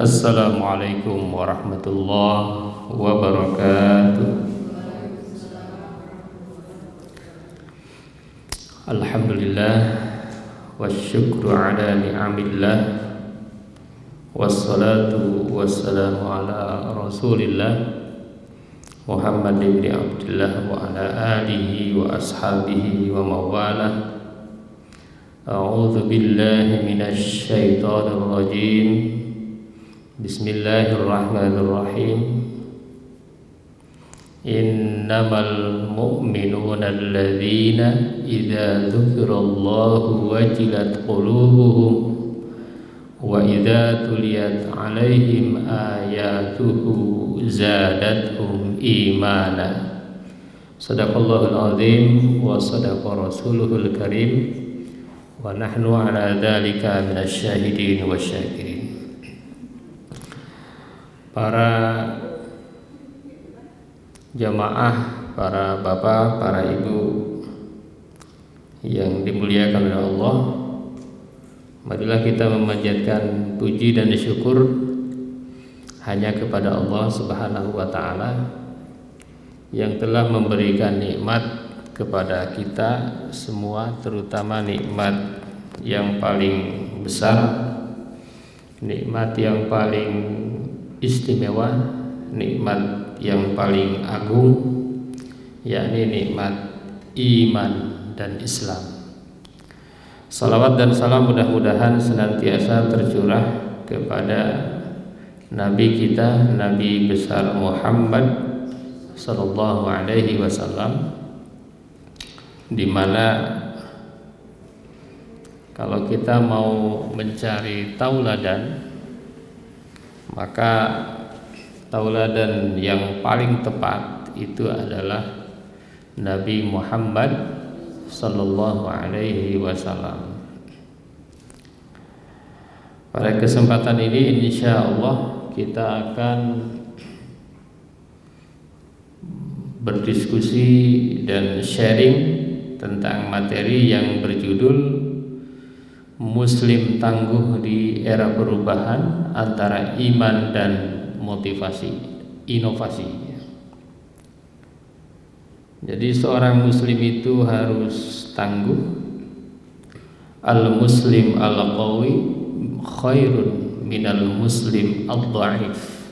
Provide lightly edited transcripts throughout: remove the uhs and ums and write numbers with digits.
Assalamualaikum warahmatullahi wabarakatuh. Alhamdulillah wasyukru ala ni'amillah, wassalatu wassalamu ala rasulillah Muhammad ibn Abdullah wa ala alihi wa ashabihi wa mawalah. A'udzu billahi minasy syaithanir rajim. Bismillahirrahmanirrahim. Innamal mu'minuna alladzina idza dzukirallahu wajilat qulubuhum wa idza tuliyat 'alaihim ayatuhu zadatuhum imana. Shadaqallahul azim wa shadaqa rasuluhul karim wa nahnu ala dzalika minasy syahidin wasyakirin. Para jamaah, para bapak, para ibu yang dimuliakan oleh Allah, marilah kita memanjatkan puji dan syukur hanya kepada Allah Subhanahu wa taala yang telah memberikan nikmat kepada kita semua, terutama nikmat yang paling besar, nikmat yang paling istimewa, nikmat yang paling agung, yakni nikmat iman dan Islam. Salawat dan salam mudah-mudahan senantiasa tercurah kepada Nabi kita, Nabi besar Muhammad sallallahu alaihi wasallam, di mana kalau kita mau mencari tauladan, maka tauladan yang paling tepat itu adalah Nabi Muhammad sallallahu alaihi wasallam. Pada kesempatan ini insyaallah kita akan berdiskusi dan sharing tentang materi yang berjudul Muslim tangguh di era perubahan antara iman dan motivasi, inovasi. Jadi seorang muslim itu harus tangguh. Al-muslim al-qawi khairun minal muslim al-dha'if.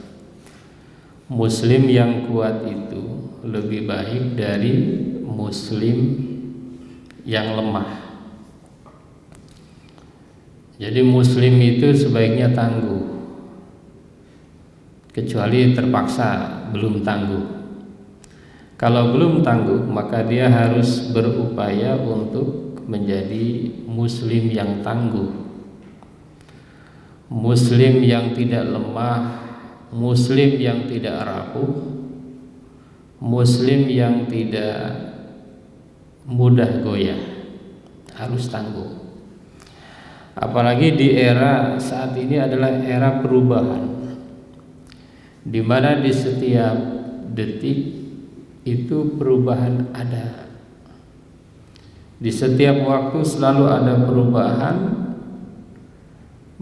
Muslim yang kuat itu lebih baik dari muslim yang lemah. Jadi muslim itu sebaiknya tangguh, kecuali terpaksa belum tangguh. Kalau belum tangguh, maka dia harus berupaya untuk menjadi muslim yang tangguh, muslim yang tidak lemah, muslim yang tidak rapuh, muslim yang tidak mudah goyah. Harus tangguh. Apalagi di era saat ini adalah era perubahan, di mana di setiap detik itu perubahan ada. Di setiap waktu selalu ada perubahan.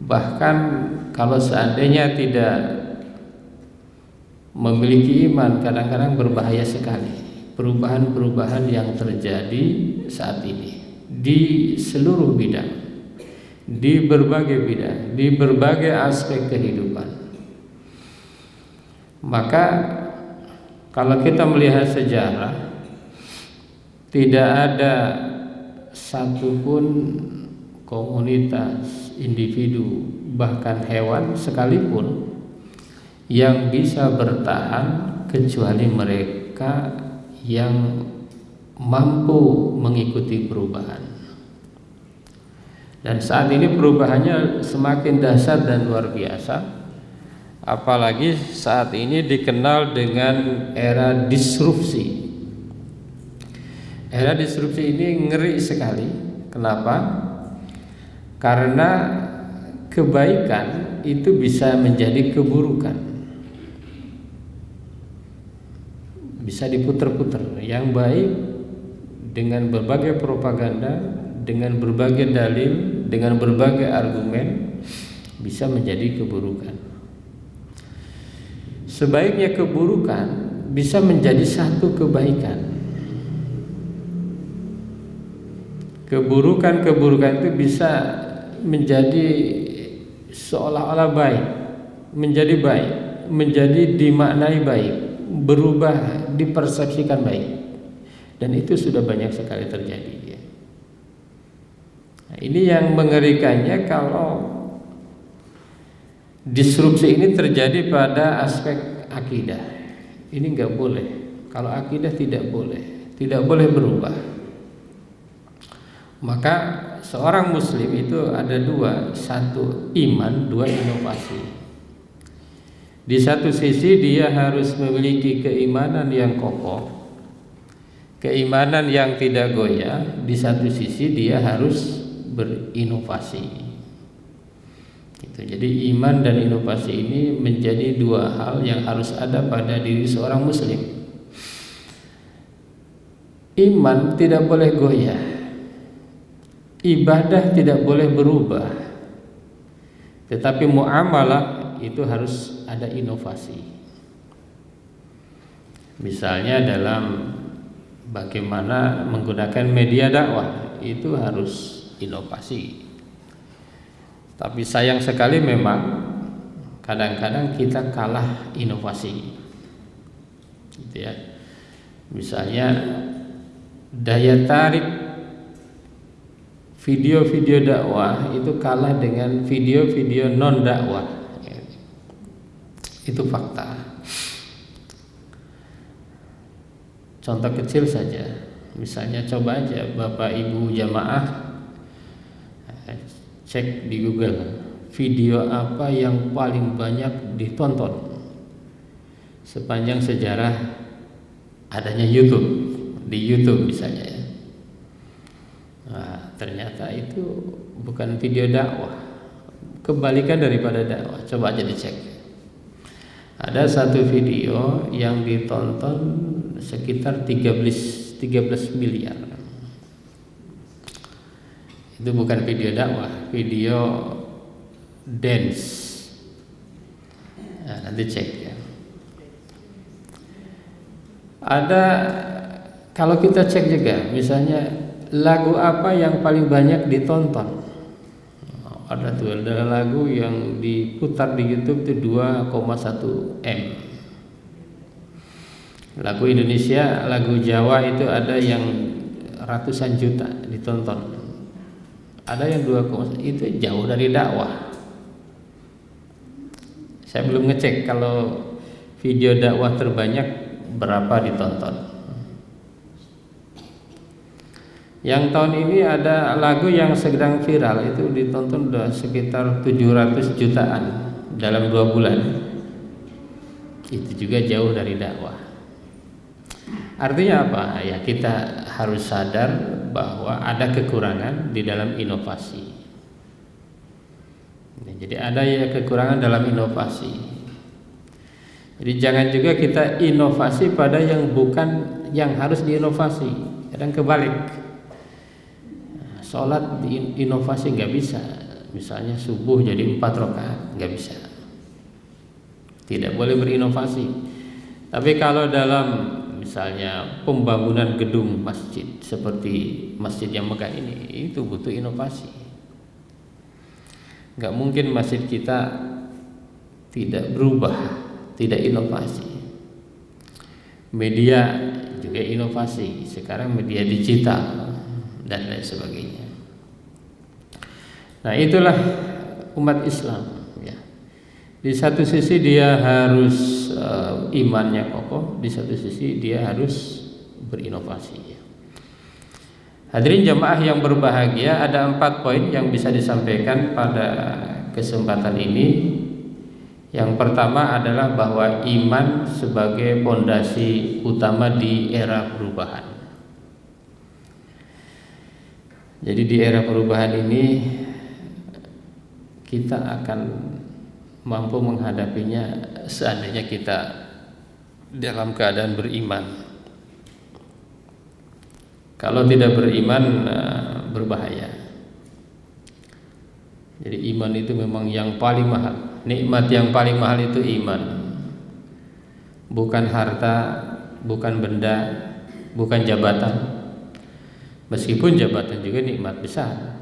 Bahkan kalau seandainya tidak memiliki iman, kadang-kadang berbahaya sekali perubahan-perubahan yang terjadi saat ini di seluruh bidang, di berbagai bidang, di berbagai aspek kehidupan. Maka kalau kita melihat sejarah, tidak ada satupun komunitas, individu, bahkan hewan sekalipun yang bisa bertahan kecuali mereka yang mampu mengikuti perubahan. Dan saat ini perubahannya semakin dahsyat dan luar biasa. Apalagi saat ini dikenal dengan era disrupsi. Era disrupsi ini ngeri sekali. Kenapa? Karena kebaikan itu bisa menjadi keburukan, bisa diputer-puter. Yang baik dengan berbagai propaganda, dengan berbagai dalil, dengan berbagai argumen bisa menjadi keburukan. sebaiknya keburukan bisa menjadi satu kebaikan. Keburukan-keburukan itu bisa menjadi seolah-olah baik, menjadi baik, menjadi dimaknai baik, berubah, dipersepsikan baik. Dan itu sudah banyak sekali terjadi ya. Nah, ini yang mengerikannya kalau disrupsi ini terjadi pada aspek akidah. Ini nggak boleh. Kalau akidah tidak boleh berubah. Maka seorang muslim itu ada dua, satu iman, dua inovasi. Di satu sisi dia harus memiliki keimanan yang kokoh, keimanan yang tidak goyah. Di satu sisi dia harus berinovasi. Jadi iman dan inovasi ini menjadi dua hal yang harus ada pada diri seorang muslim. Iman tidak boleh goyah, ibadah tidak boleh berubah, tetapi muamalah itu harus ada inovasi. Misalnya dalam bagaimana menggunakan media dakwah itu harus inovasi. Tapi sayang sekali memang kadang-kadang kita kalah inovasi, gitu ya. Misalnya daya tarik video-video dakwah itu kalah dengan video-video non dakwah. Itu fakta. Contoh kecil saja, misalnya coba aja Bapak Ibu jamaah cek di Google video apa yang paling banyak ditonton sepanjang sejarah adanya YouTube, di YouTube misalnya ya. Nah, ternyata itu bukan video dakwah, kebalikan daripada dakwah. Coba aja dicek. Ada satu video yang ditonton sekitar 13 miliar. Itu bukan video dakwah, video dance. Nah, nanti cek ya. Ada, kalau kita cek juga, misalnya lagu apa yang paling banyak ditonton. Ada tuh, ada lagu yang diputar di YouTube itu 2,1 M. Lagu Indonesia, lagu Jawa itu ada yang ratusan juta ditonton. Ada yang 2, itu jauh dari dakwah. Saya belum ngecek kalau video dakwah terbanyak berapa ditonton. Yang tahun ini ada lagu yang sedang viral itu ditonton udah sekitar 700 jutaan dalam 2 bulan. Itu juga jauh dari dakwah. Artinya apa? Ya kita harus sadar bahwa ada kekurangan di dalam inovasi. Jadi ada ya kekurangan dalam inovasi. Jadi jangan juga kita inovasi pada yang bukan yang harus diinovasi. Kadang kebalik. Sholat inovasi nggak bisa. Misalnya subuh jadi 4 rakaat nggak bisa. Tidak boleh berinovasi. Tapi kalau dalam misalnya pembangunan gedung masjid seperti masjid yang megah ini, itu butuh inovasi. Gak mungkin masjid kita tidak berubah, tidak inovasi. Media juga inovasi, sekarang media digital dan lain sebagainya. Nah itulah umat Islam ya. Di satu sisi dia harus imannya kokoh, di satu sisi dia harus berinovasi. Hadirin jamaah yang berbahagia, ada 4 poin yang bisa disampaikan pada kesempatan ini. Yang pertama adalah bahwa iman sebagai fondasi utama di era perubahan. Jadi di era perubahan ini kita akan mampu menghadapinya seandainya kita dalam keadaan beriman. Kalau tidak beriman berbahaya. Jadi iman itu memang yang paling mahal. Nikmat yang paling mahal itu iman. bukan harta, bukan benda, bukan jabatan. Meskipun jabatan juga nikmat besar,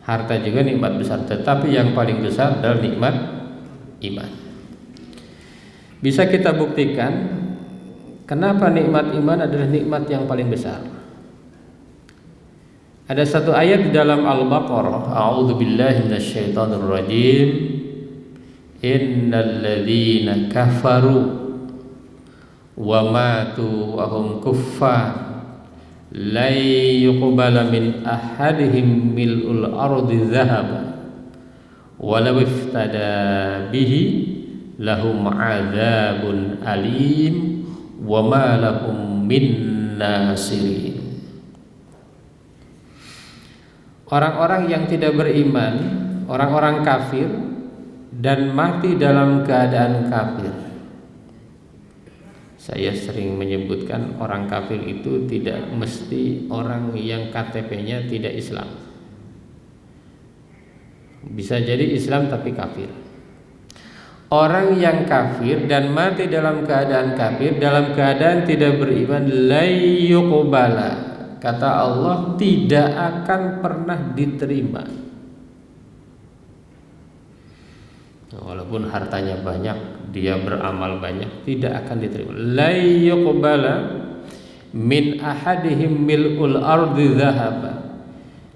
harta juga nikmat besar, tetapi yang paling besar adalah nikmat iman. Bisa kita buktikan kenapa nikmat iman adalah nikmat yang paling besar. Ada satu ayat di dalam Al-Baqarah, a'udzubillahi minasyaitonir rajim. Innal ladzina kafaru wa matu wa hum kuffar la yuqbala min ahadihim mil'ul ardi dhahaba walau iftada bihi lahum 'adzabun alim wa ma lahum min nasirin. Orang-orang yang tidak beriman, orang-orang kafir dan mati dalam keadaan kafir. Saya sering menyebutkan orang kafir itu tidak mesti orang yang KTP-nya tidak Islam. Bisa jadi Islam tapi kafir. Orang yang kafir dan mati dalam keadaan kafir, dalam keadaan tidak beriman, la yuqbala, kata Allah, tidak akan pernah diterima. Walaupun hartanya banyak, dia beramal banyak, tidak akan diterima. La yuqbala min ahadihim mil'ul ardi dhahaba,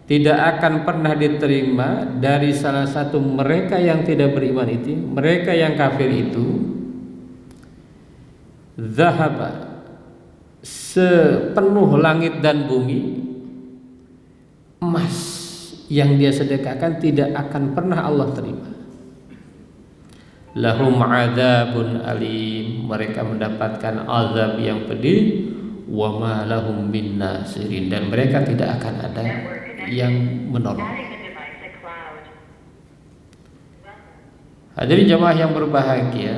tidak akan pernah diterima dari salah satu mereka yang tidak beriman itu, mereka yang kafir itu, dhahaba, sepenuh langit dan bumi, emas yang dia sedekahkan tidak akan pernah Allah terima. Lahum adzabun alim, mereka mendapatkan azab yang pedih. Wa ma lahum min nasirin, dan mereka tidak akan ada yang menolong. Hadirin jamaah yang berbahagia,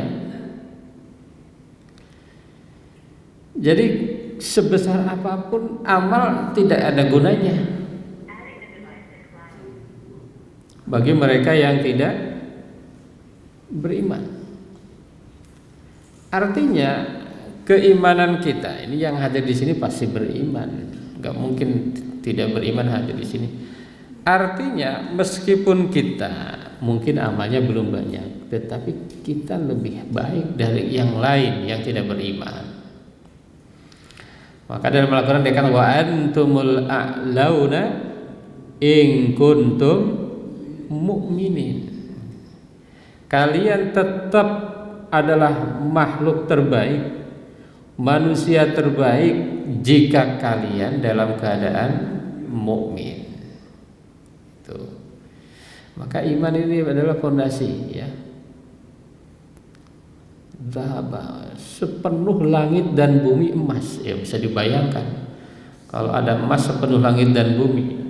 jadi sebesar apapun amal tidak ada gunanya bagi mereka yang tidak beriman. Artinya keimanan kita ini yang hadir di sini pasti beriman, nggak mungkin tidak beriman hadir di sini. Artinya meskipun kita mungkin amalnya belum banyak, tetapi kita lebih baik dari yang lain yang tidak beriman. Maka dalam Al-Quran dikatakan wa antumul a'launa in kuntum mu'minin. Kalian tetap adalah makhluk terbaik, manusia terbaik jika kalian dalam keadaan mukmin. Tuh. Maka iman ini adalah fondasi, ya. Zahaba, sepenuh langit dan bumi emas, ya bisa dibayangkan kalau ada emas sepenuh langit dan bumi.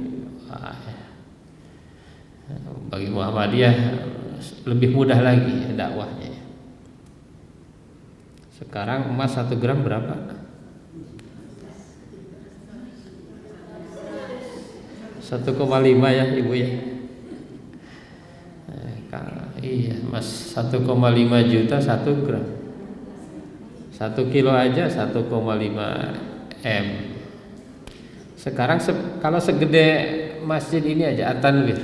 Bagi Muhammadiyah lebih mudah lagi dakwahnya. Sekarang emas 1 gram berapa? 1,5 ya ibu ya. Iya, emas 1,5 juta 1 gram. 1 kilo aja 1,5 M. Sekarang kalau segede masjid ini aja At-Tanwir.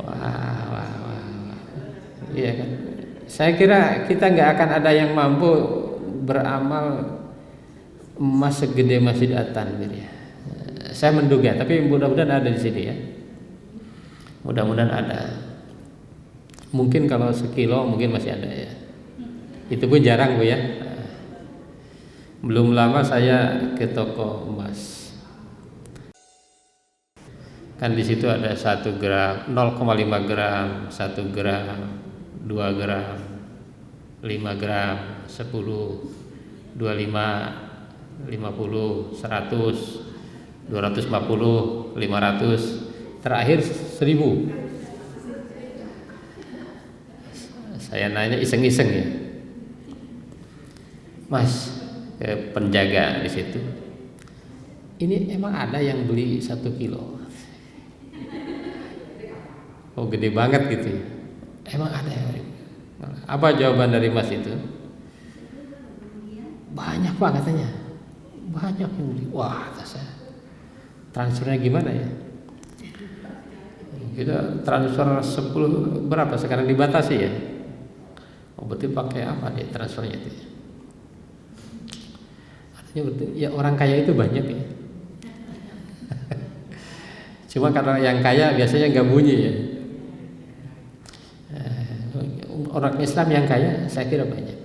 Wah. Iya kan? Saya kira kita nggak akan ada yang mampu beramal emas segede Masjid At-Tanwir ya. Saya menduga, tapi mudah-mudahan ada di sini ya. Mudah-mudahan ada. Mungkin kalau sekilo mungkin masih ada ya. Itu pun jarang Bu ya. Belum lama saya ke toko emas. Kan di situ ada 1 gram, 0,5 gram, 1 gram, 2 gram, 5 gram, 10, 25, 50, 100, 250, 500, terakhir 1000. Saya nanya iseng-iseng ya, Mas, ke penjaga di situ, ini emang ada yang beli 1 kilo? Oh gede banget gitu ya. Emang ada ya? Apa jawaban dari Mas itu? Banyak Pak katanya. Banyak yang beli. Wah, kata saya. Transfernya gimana ya? Kita transfer 10 berapa sekarang dibatasi ya? Oh, berarti pakai apa deh transfernya itu? Artinya berarti ya orang kaya itu banyak ya. Cuma karena yang kaya biasanya nggak bunyi ya. Orang Islam yang kaya saya kira banyak.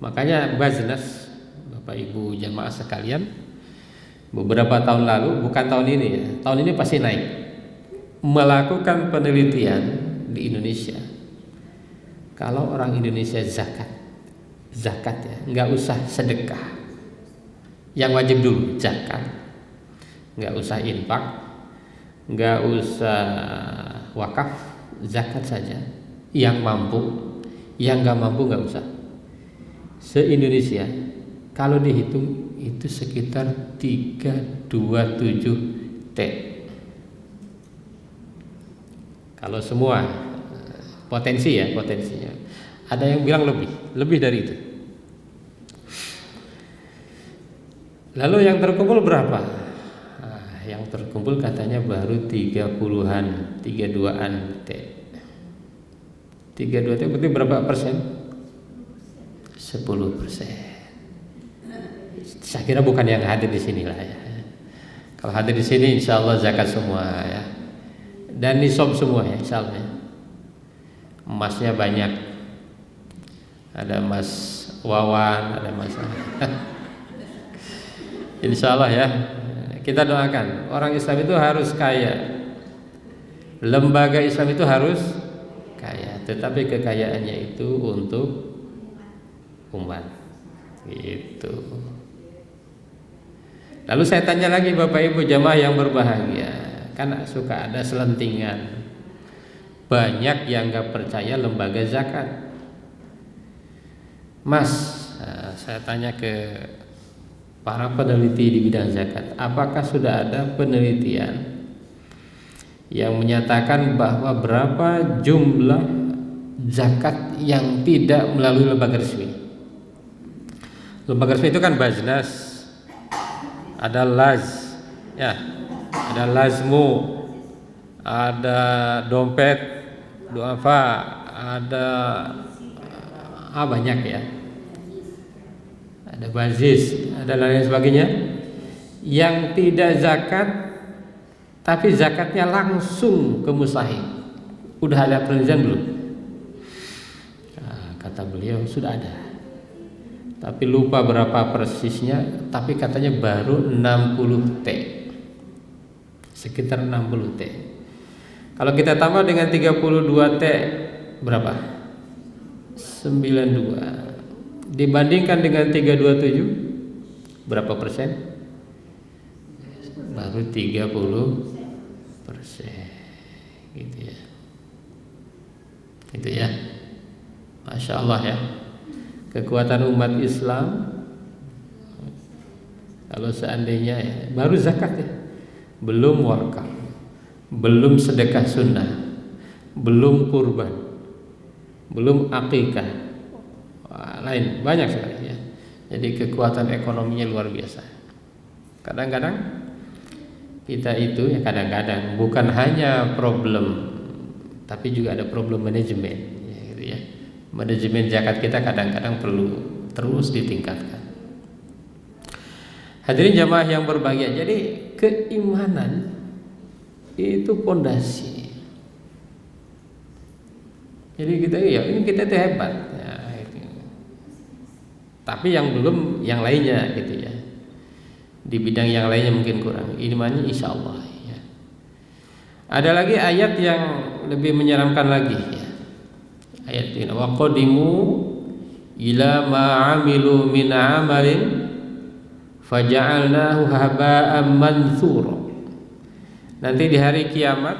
Makanya Baznas, Bapak Ibu jamaah sekalian, beberapa tahun lalu, bukan tahun ini ya, tahun ini pasti naik, melakukan penelitian di Indonesia. Kalau orang Indonesia zakat ya, nggak usah sedekah, yang wajib dulu zakat, nggak usah infak, nggak usah wakaf, zakat saja. Yang mampu, yang nggak mampu nggak usah. Se-Indonesia kalau dihitung itu sekitar 327 T. Kalau semua potensinya. Ada yang bilang lebih dari itu. Lalu yang terkumpul berapa? Nah, yang terkumpul katanya baru 32-an T. 32 T berarti berapa persen? 10%. Saya kira bukan yang hadir di sini lah ya. Kalau hadir di sini insya Allah zakat semua ya. Dan nisab semua ya insya Allah ya. Emasnya banyak. Ada Mas Wawan, ada Mas insya Allah ya. Kita doakan orang Islam itu harus kaya. Lembaga Islam itu harus kaya. Tetapi kekayaannya itu untuk umat gitu. Lalu saya tanya lagi Bapak Ibu jamaah yang berbahagia, kan suka ada selentingan. Banyak yang gak percaya lembaga zakat. Mas, saya tanya ke para peneliti di bidang zakat, apakah sudah ada penelitian yang menyatakan bahwa berapa jumlah zakat yang tidak melalui lembaga resmi? Lembaga resmi itu kan Baznas, ada Laz, ya, ada Lazmu, ada dompet, duafa, ada banyak ya, ada bazis, ada lain sebagainya. Yang tidak zakat, tapi zakatnya langsung ke mustahik. Udah ada penelitian belum? Nah, kata beliau sudah ada. Tapi lupa berapa persisnya, tapi katanya baru 60 T. Sekitar 60 T. Kalau kita tambah dengan 32 T berapa? 92. Dibandingkan dengan 327 berapa persen? Baru 30%. Gitu ya. Itu ya. Masya Allah ya. Kekuatan umat Islam. Kalau seandainya ya, baru zakat ya, belum wakaf, belum sedekah sunnah, belum kurban, belum akikah, lain banyak sekali ya. Jadi kekuatan ekonominya luar biasa. Kadang-kadang kita itu ya, kadang-kadang bukan hanya problem, tapi juga ada problem manajemen ya, gitu ya. Manajemen zakat kita kadang-kadang perlu terus ditingkatkan. Hadirin jamaah yang berbahagia, jadi keimanan itu pondasi. Jadi kita ya ini kita itu hebat ya, itu. Tapi yang belum yang lainnya gitu ya. Di bidang yang lainnya mungkin kurang. Imannya insya Allah ya. Ada lagi ayat yang lebih menyeramkan lagi ya. Ayat ini wa qadimu ila ma 'amilu min 'amalin faja'alnahu haba'an mansura. Nanti di hari kiamat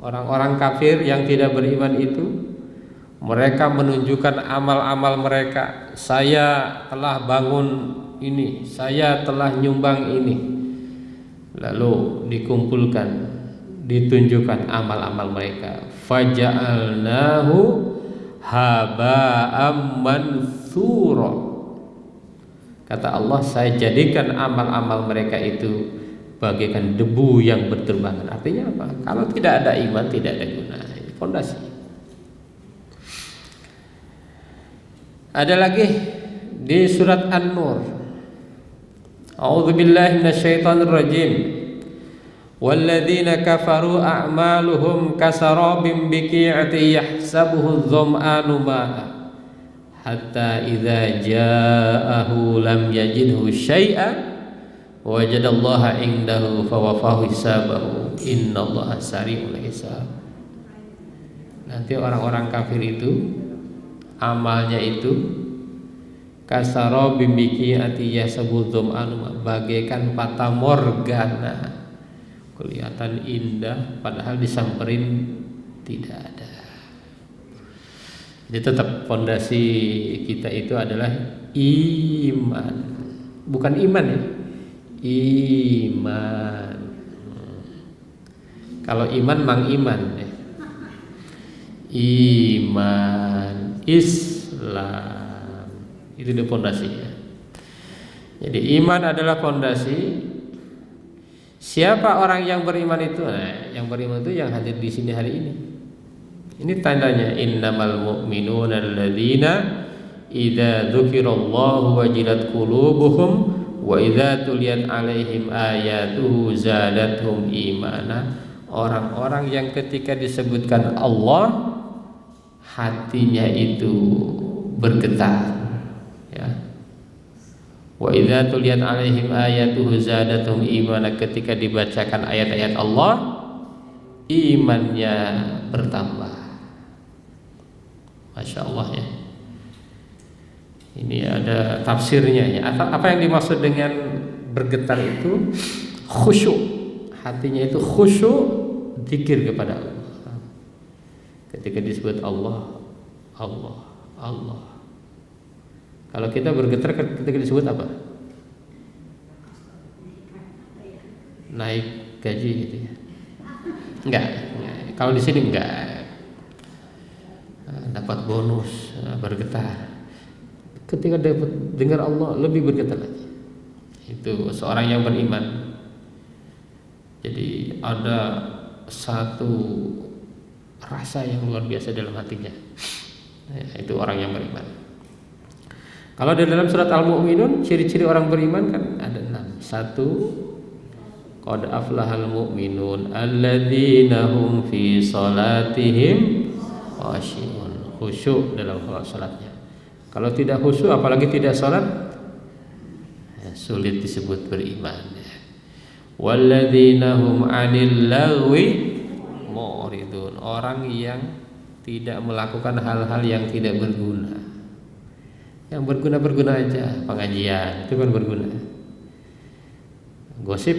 orang-orang kafir yang tidak beriman itu mereka menunjukkan amal-amal mereka. Saya telah bangun ini, saya telah nyumbang ini. Lalu dikumpulkan, ditunjukkan amal-amal mereka. faja'alnahu haba'am mansura. Kata Allah, saya jadikan amal-amal mereka itu bagaikan debu yang berterbangan. Artinya apa? Kalau tidak ada iman, tidak ada guna. Ini fondasi. Ada lagi di surat An-Nur. A'udzubillahi minasyaitonir rajim. Walladzina kafaru a'maluhum kasarabim biqi'ati yahsabuhu adh-dhama'anu ma'a hatta idza ja'ahu lam yajidhu syai'an wajadallaha indahu fawafahu hisabahu innallaha sari'ul hisab. Nanti orang-orang kafir itu amalnya itu kasarabim biqi'ati yahsabuhu adh-dhama'anu bagaikan fata morgana, kelihatan indah padahal disamperin tidak ada. Jadi tetap fondasi kita itu adalah iman, bukan iman ya, iman. Kalau iman mang iman ya. Iman Islam itu di fondasinya. Jadi iman adalah fondasi. Siapa orang yang beriman itu? Nah, yang beriman itu yang hadir di sini hari ini. Ini tandanya innamal mu'minuna alladzina idza dzukirallahu wajilat qulubuhum wa idza tuliyat alaihim ayatuhu zadatuhum imana. Orang-orang yang ketika disebutkan Allah hatinya itu bergetar, ya. Wa idza tuliyat alaihim ayatuhu zadatuhum imana, ketika dibacakan ayat-ayat Allah imannya bertambah. Masya Allah ya. Ini ada tafsirnya ya. Apa yang dimaksud dengan bergetar itu? Khusyuk. Hatinya itu khusyuk, zikir kepada Allah. Ketika disebut Allah, Allah, Allah. Kalau kita bergetar ketika disebut apa? Naik gaji gitu ya. Enggak. Kalau di sini enggak. Dapat bonus, bergetar. Ketika dapat dengar Allah lebih bergetar lagi. Itu seorang yang beriman. Jadi ada satu rasa yang luar biasa dalam hatinya. Itu orang yang beriman. Kalau di dalam surat Al-Mu'minun, ciri-ciri orang beriman kan ada 6. 1, qad aflahal mu'minun alladzina hum fi salatihim khashi'un. Khusyuk dalam salatnya. Kalau tidak khusyuk apalagi tidak salat, sulit disebut beriman. Walladzina hum 'anil lagwi mu'ridun. Orang yang tidak melakukan hal-hal yang tidak berguna. Yang berguna aja, pengajian itu kan berguna. Gosip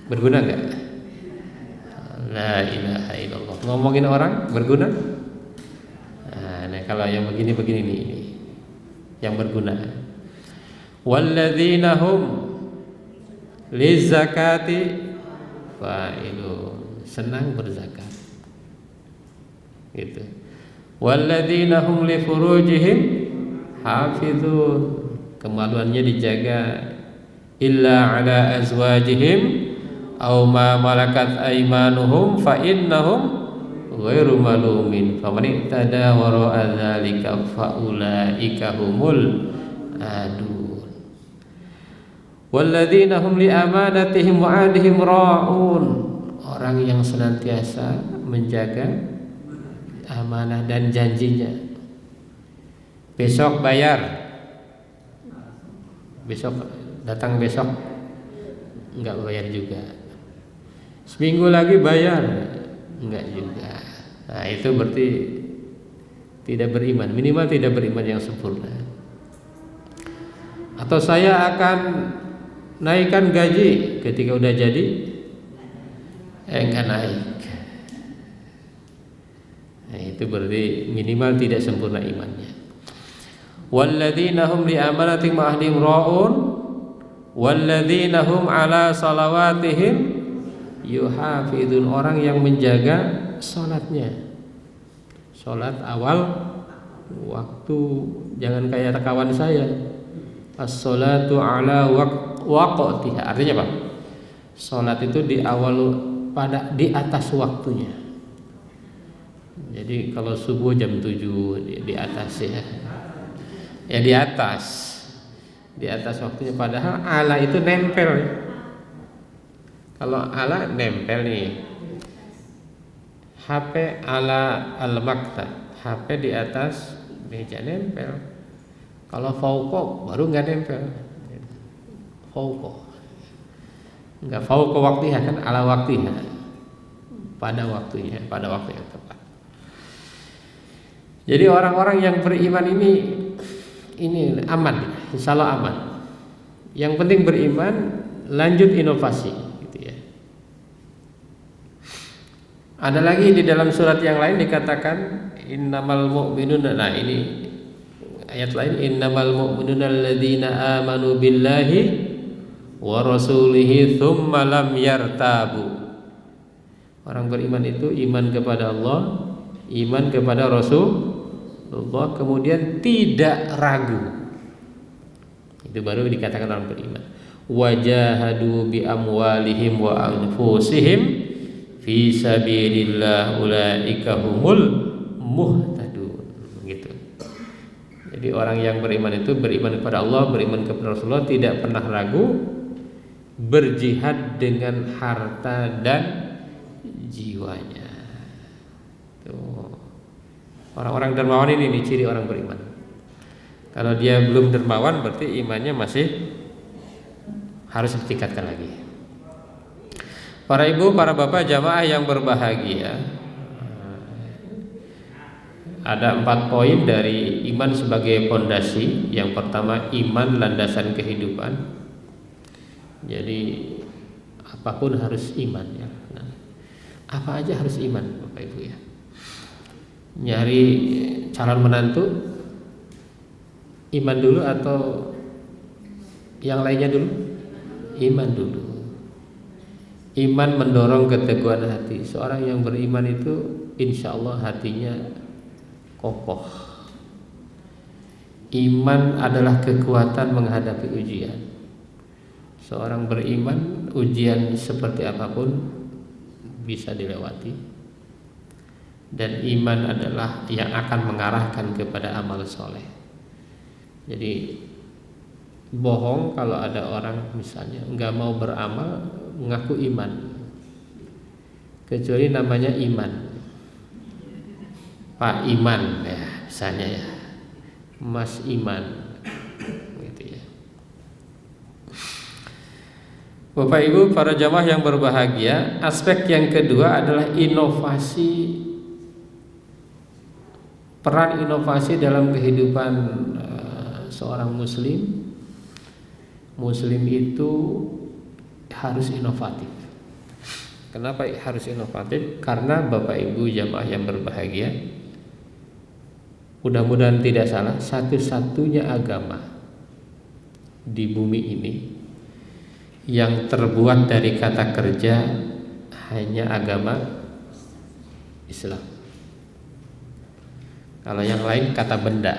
berguna enggak? La ilaha illallah. Ngomongin orang berguna? Nah, kalau yang begini ini yang berguna. Walladzina hum lizakati fa'ilun. Senang berzakat. Gitu. Walladzina hum li furujihim hafizun. Kemaluannya dijaga illa ala azwajihim aw ma malakat aymanuhum fa innahum ghairu malumin faman ihtada wara'a dzalika faulaika humul adun. Walladzina hum li amanatihim wa 'ahdihim ra'un. Orang yang senantiasa menjaga amanah dan janjinya. Besok bayar, besok datang, besok enggak bayar juga. Seminggu lagi bayar, enggak juga. Nah, itu berarti tidak beriman, minimal tidak beriman yang sempurna. Atau saya akan naikkan gaji, ketika udah jadi enggak naik. Nah, itu berarti minimal tidak sempurna imannya. Walladzina hum li amanatihim wa ahdihim ra'un walladzina hum ala salawatihim yuhafizun. Orang yang menjaga sholatnya. Sholat awal waktu, jangan kayak kawan saya. As-sholatu ala waqtiha. Artinya apa? Sholat itu di atas waktunya. Jadi kalau subuh jam 7 di atas ya. Ya di atas waktunya, padahal ala itu nempel ya. Kalau ala nempel nih, HP ala al-maktab, HP di atas meja nempel. Kalau fauqa baru nggak nempel. Fauqa nggak, fauqa waktiha kan, ala waktiha, pada waktunya, pada waktu yang tepat. Jadi orang-orang yang beriman ini aman, insya Allah aman. Yang penting beriman, lanjut inovasi, gitu ya. Ada lagi di dalam surat yang lain dikatakan innamal mu'minuna. Nah ini ayat lain, innamal mu'minuna alladzina amanu billahi wa rasulihi tsumma lam yartabu. Orang beriman itu iman kepada Allah, iman kepada Rasulullah, kemudian tidak ragu. Itu baru dikatakan orang beriman. Wajahadu bi amwalihim wa anfusihim fi sabilillah ulaika humul muhtadun. Gitu. Jadi orang yang beriman itu beriman kepada Allah, beriman kepada Rasulullah, tidak pernah ragu, berjihad dengan harta dan jiwanya. Tuh. Orang-orang dermawan ini ciri orang beriman. Kalau dia belum dermawan berarti imannya masih harus ditingkatkan lagi. Para ibu, para bapak jamaah yang berbahagia, ada 4 poin dari iman sebagai pondasi. Yang pertama, iman landasan kehidupan. Jadi apapun harus iman ya. Nah, apa aja harus iman Bapak Ibu ya. Nyari calon menantu, iman dulu atau yang lainnya dulu? Iman dulu. Iman mendorong keteguhan hati. Seorang yang beriman itu insya Allah hatinya kokoh. Iman adalah kekuatan menghadapi ujian. Seorang beriman, ujian seperti apapun bisa dilewati. Dan iman adalah yang akan mengarahkan kepada amal soleh. Jadi bohong kalau ada orang misalnya nggak mau beramal, mengaku iman, kecuali namanya iman, Pak Iman ya, misalnya ya, Mas Iman, gitu ya. Bapak Ibu, para jamaah yang berbahagia, aspek yang kedua adalah inovasi, peran inovasi dalam kehidupan seorang muslim. Muslim itu harus inovatif. Kenapa harus inovatif? Karena Bapak Ibu jamaah yang berbahagia, mudah-mudahan tidak salah, satu-satunya agama di bumi ini yang terbuat dari kata kerja hanya agama Islam. Kalau yang lain kata benda.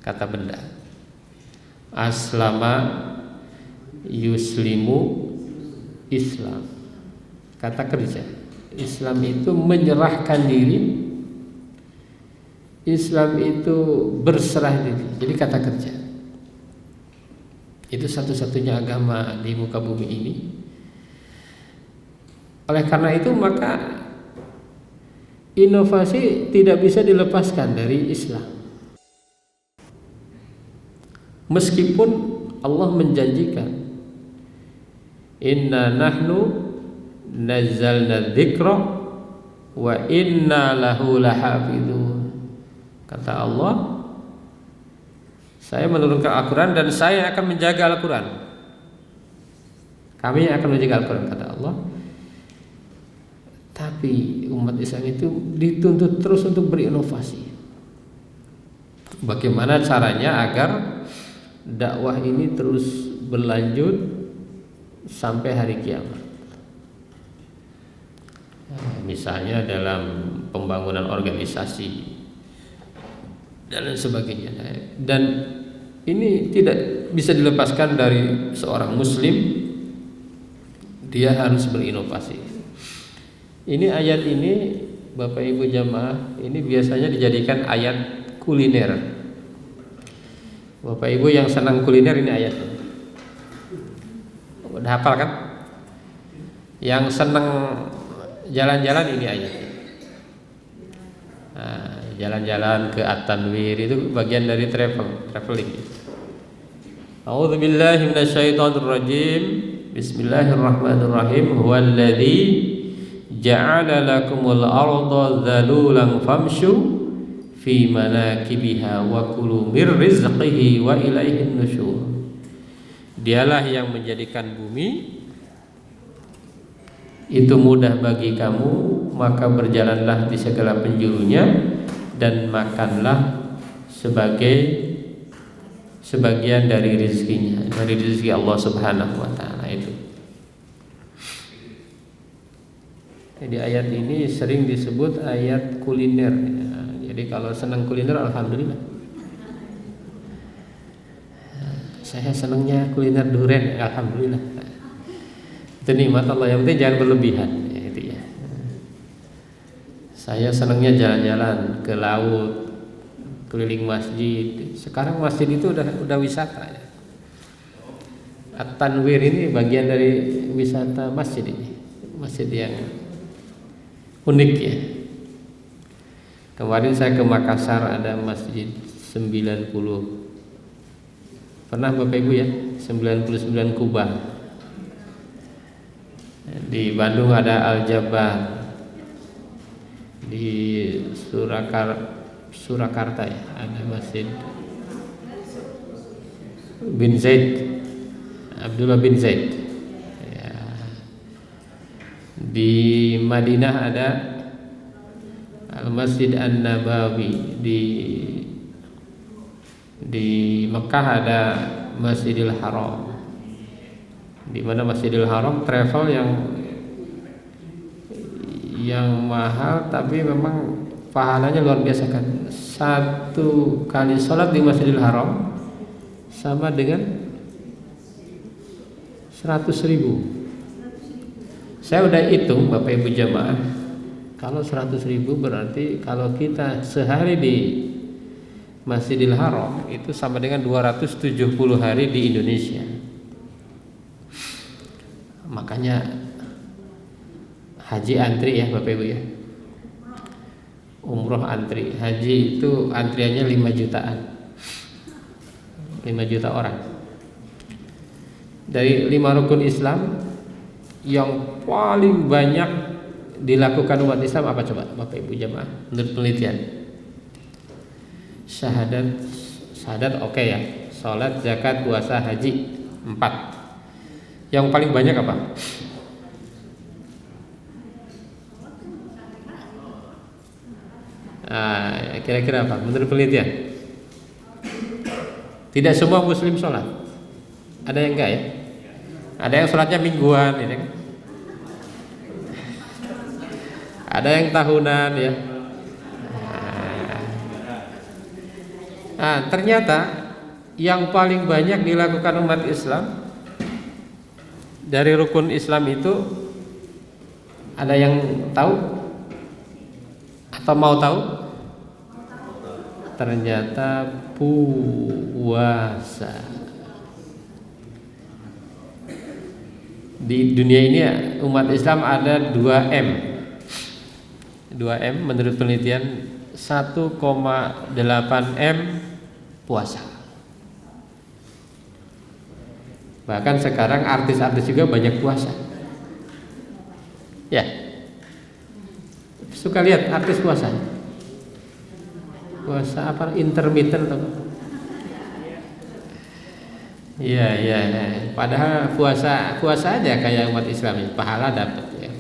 Kata benda. Aslama yuslimu Islam. Kata kerja. Islam itu menyerahkan diri. Islam itu berserah diri. Jadi kata kerja. Itu satu-satunya agama di muka bumi ini. Oleh karena itu maka inovasi tidak bisa dilepaskan dari Islam. Meskipun Allah menjanjikan inna nahnu nazzalna dzikra wa inna lahu lahafidun. Kata Allah, saya menurunkan Al-Quran dan saya akan menjaga Al-Quran. Kami akan menjaga Al-Quran, kata Allah. Tapi umat Islam itu dituntut terus untuk berinovasi. Bagaimana caranya agar dakwah ini terus berlanjut sampai hari kiamat. misalnya dalam pembangunan organisasi dan lain sebagainya. Dan ini tidak bisa dilepaskan dari seorang muslim, dia harus berinovasi. Ini ayat ini Bapak Ibu jamaah, ini biasanya dijadikan ayat kuliner. Bapak Ibu yang senang kuliner, ini ayatnya. Udah hafal kan? Yang senang jalan-jalan, ini ayatnya. Nah, jalan-jalan ke At-Tanwir itu bagian dari traveling. A'udzubillahi minasyaitonirrajim. Bismillahirrahmanirrahim. Huwallazi ja'ala lakumul arda dzalulan famshu fi manakibiha wa kulu mir rizqihi wa ilaihin nusyur. Dialah yang menjadikan bumi itu mudah bagi kamu, maka berjalanlah di segala penjurunya dan makanlah sebagian dari rezekinya, dari rezeki Allah Subhanahu wa taala itu. Jadi ayat ini sering disebut ayat kuliner. Jadi kalau senang kuliner, alhamdulillah. Saya senangnya kuliner durian, alhamdulillah. Itu nikmat Allah, yang penting jangan berlebihan. Itu ya. Saya senangnya jalan-jalan ke laut, keliling masjid. Sekarang masjid itu udah wisata ya. At-Tanwir ini bagian dari wisata masjid ini. Masjid yang unik ya. Kemarin saya ke Makassar, ada masjid 90. Pernah Bapak Ibu ya? 99 kubah. Di Bandung ada Al-Jabar. Di Surakarta ya, ada Masjid bin Zaid, Abdullah bin Zaid ya. Di Madinah ada Al-Masjid An-Nabawi. Di Mekah ada Masjidil Haram. Di mana Masjidil Haram travel yang mahal, tapi memang pahalanya luar biasa kan. Satu kali sholat di Masjidil Haram sama dengan 100.000. Saya udah hitung Bapak Ibu jamaah, kalau 100.000 berarti kalau kita sehari di Masjidil Haram itu sama dengan 270 hari di Indonesia. Makanya haji antri ya Bapak Ibu ya. Umroh antri, haji itu antriannya 5 jutaan. 5 juta orang. Dari 5 rukun Islam yang paling banyak dilakukan umat Islam apa coba Bapak Ibu jamaah menurut penelitian? Syahadat oke ya. Salat, zakat, puasa, haji 4. Yang paling banyak apa? Kira-kira apa menurut penelitian? Tidak semua muslim sholat. Ada yang enggak ya? Ada yang sholatnya mingguan ya kan? Ada yang tahunan ya. Ternyata yang paling banyak dilakukan umat Islam dari rukun Islam itu, ada yang tahu atau mau tahu? Ternyata puasa. Di dunia ini umat Islam ada 2M. 2M menurut penelitian 1,8M puasa. Bahkan sekarang artis-artis juga banyak puasa. Ya. Suka lihat artis puasa. Puasa apa? Intermittent atau? Iya. Padahal puasa aja kayak umat Islam, pahala dapat ya.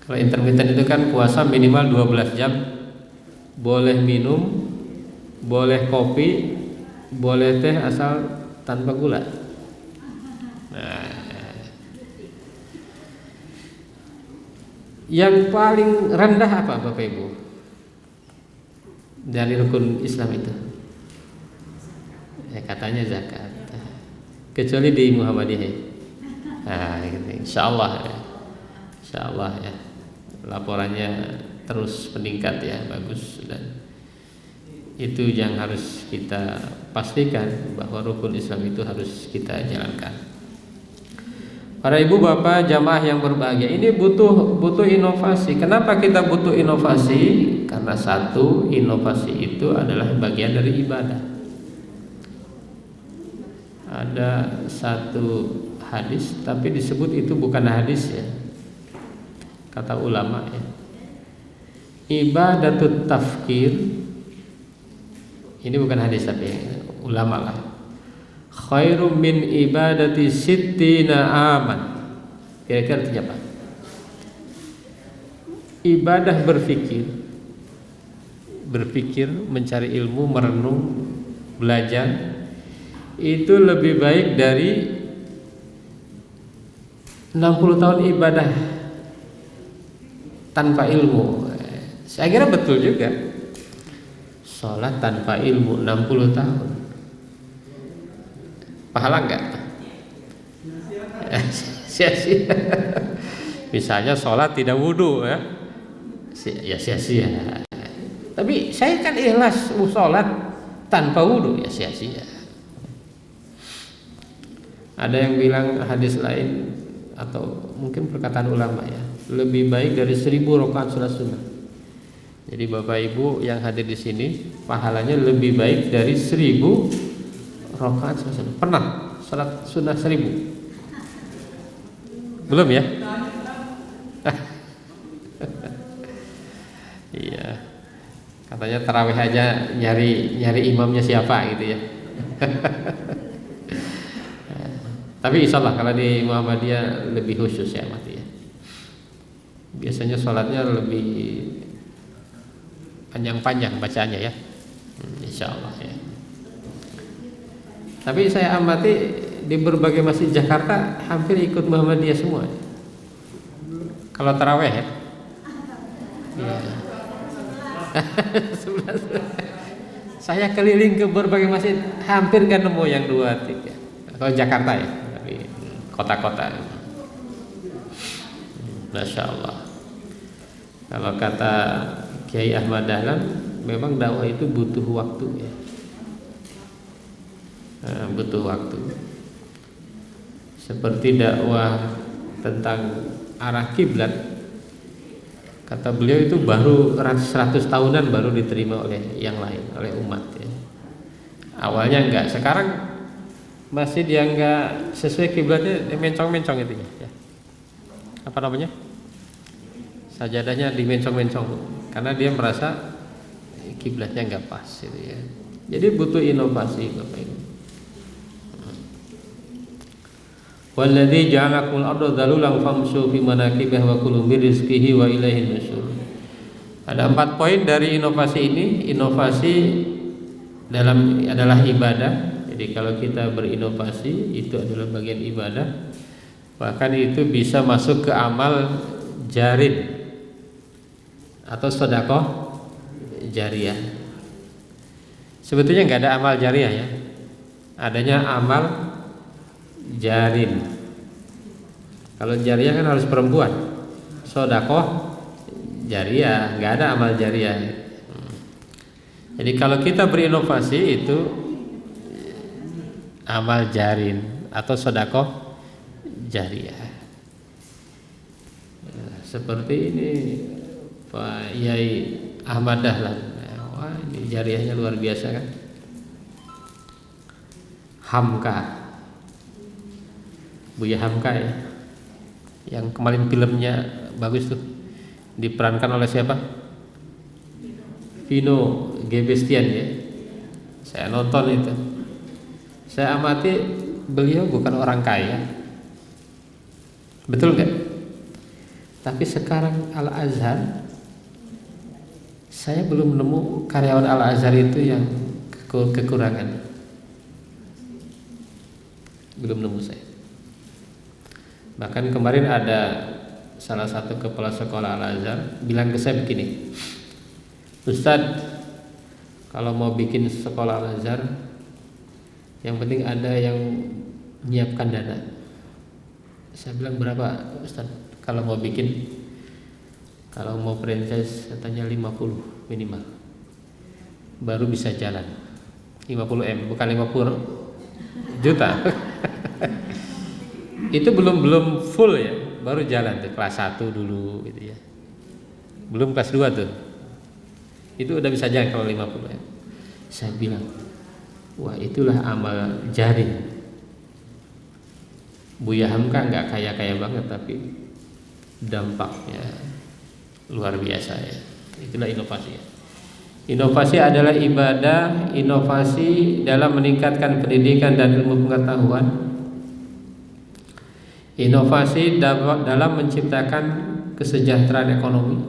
Kalau intermittent itu kan puasa minimal 12 jam. Boleh minum, boleh kopi, boleh teh asal tanpa gula. Yang paling rendah apa Bapak Ibu dari rukun Islam itu? Katanya zakat. Kecuali di Muhammadiyah. Nah, insyaallah ya. Laporannya terus meningkat ya, bagus, dan itu yang harus kita pastikan bahwa rukun Islam itu harus kita jalankan. Para ibu bapak jamaah yang berbahagia, ini butuh inovasi. Kenapa kita butuh inovasi? Karena satu, inovasi itu adalah bagian dari ibadah. Ada satu hadis, tapi disebut itu bukan hadis ya, kata ulama ya. Ibadatut tafkir, ini bukan hadis tapi ulama lah. Khairum min ibadati sittina aman. Kira-kira artinya apa? Ibadah berpikir, mencari ilmu, merenung, belajar, itu lebih baik dari 60 tahun ibadah tanpa ilmu. Saya kira betul juga. Sholat tanpa ilmu 60 tahun, pahala enggak? Sia-sia. Misalnya sholat tidak wudhu ya, sia-sia. Tapi saya kan ikhlas sholat tanpa wudhu, ya sia-sia. Ada yang bilang hadis lain atau mungkin perkataan ulama ya, lebih baik dari 1000 rakaat salat sunnah. Jadi Bapak Ibu yang hadir di sini pahalanya lebih baik dari 1000 rakaat salat sunnah. Pernah salat sunnah 1000? Belum ya? Iya. Katanya tarawih aja nyari imamnya siapa gitu ya. Tapi insya Allah kalau di Muhammadiyah lebih khusus ya mati ya. Biasanya sholatnya lebih panjang-panjang bacaannya ya, insya Allah ya. Tapi saya amati di berbagai masjid Jakarta hampir ikut Muhammadiyah semua. Kalau taraweh ya. Ya. Saya keliling ke berbagai masjid hampir nggak nemu yang 2, 3. Kalau Jakarta ya. Kota-kota, Masya Allah. Kalau kata Kiai Ahmad Dahlan, memang dakwah itu butuh waktu ya, butuh waktu. Seperti dakwah tentang arah kiblat, kata beliau itu baru 100 tahunan baru diterima oleh yang lain, oleh umat ya. Awalnya enggak, sekarang masjid yang enggak sesuai kiblatnya mencong-mencong itu ya. Apa namanya? Sajadahnya dimencong-mencong karena dia merasa kiblatnya enggak pas gitu ya. Jadi butuh inovasi Bapak Ibu. Walladzi ja'alakumul arda dhalulan famshu fi manakibiha wa kulu min rizqihi wa ilaihin nusyur. Ada 4 poin dari inovasi ini. Inovasi adalah ibadah. Jadi kalau kita berinovasi itu adalah bagian ibadah. Bahkan itu bisa masuk ke amal jarid atau sedekah jariah. Sebetulnya nggak ada amal jariah ya, adanya amal jarin. Kalau jariah kan harus perempuan, sedekah jariah nggak ada amal jariah. Jadi kalau kita berinovasi itu amal jarin atau sedekah jariah. Seperti ini Pak Yai Ahmad Dahlan. Wah, ini jariahnya luar biasa kan. Hamka, Buya Hamka ya, yang kemarin filmnya bagus tuh, diperankan oleh siapa? Vino Gebestian ya. Saya nonton itu. Saya amati beliau bukan orang kaya, betul nggak? Tapi sekarang Al-Azhar, saya belum nemu karyawan Al-Azhar itu yang kekurangan, belum nemu saya. Bahkan kemarin ada salah satu kepala sekolah Al-Azhar bilang ke saya begini, Ustadz, kalau mau bikin sekolah Al-Azhar, yang penting ada yang menyiapkan dana. Saya bilang, berapa Ustadz kalau mau bikin? Kalau mau franchise katanya 50 minimal, baru bisa jalan. 50 M, bukan 50 juta. Itu belum full ya, baru jalan tuh kelas 1 dulu gitu ya. Belum kelas 2 tuh. Itu udah bisa jalan kalau 50 M. Saya bilang, wah itulah amal jari. Buya Hamka nggak kaya-kaya banget, tapi dampaknya luar biasa ya. Itulah inovasi ya. Inovasi adalah ibadah, inovasi dalam meningkatkan pendidikan dan ilmu pengetahuan. Inovasi dalam menciptakan kesejahteraan ekonomi.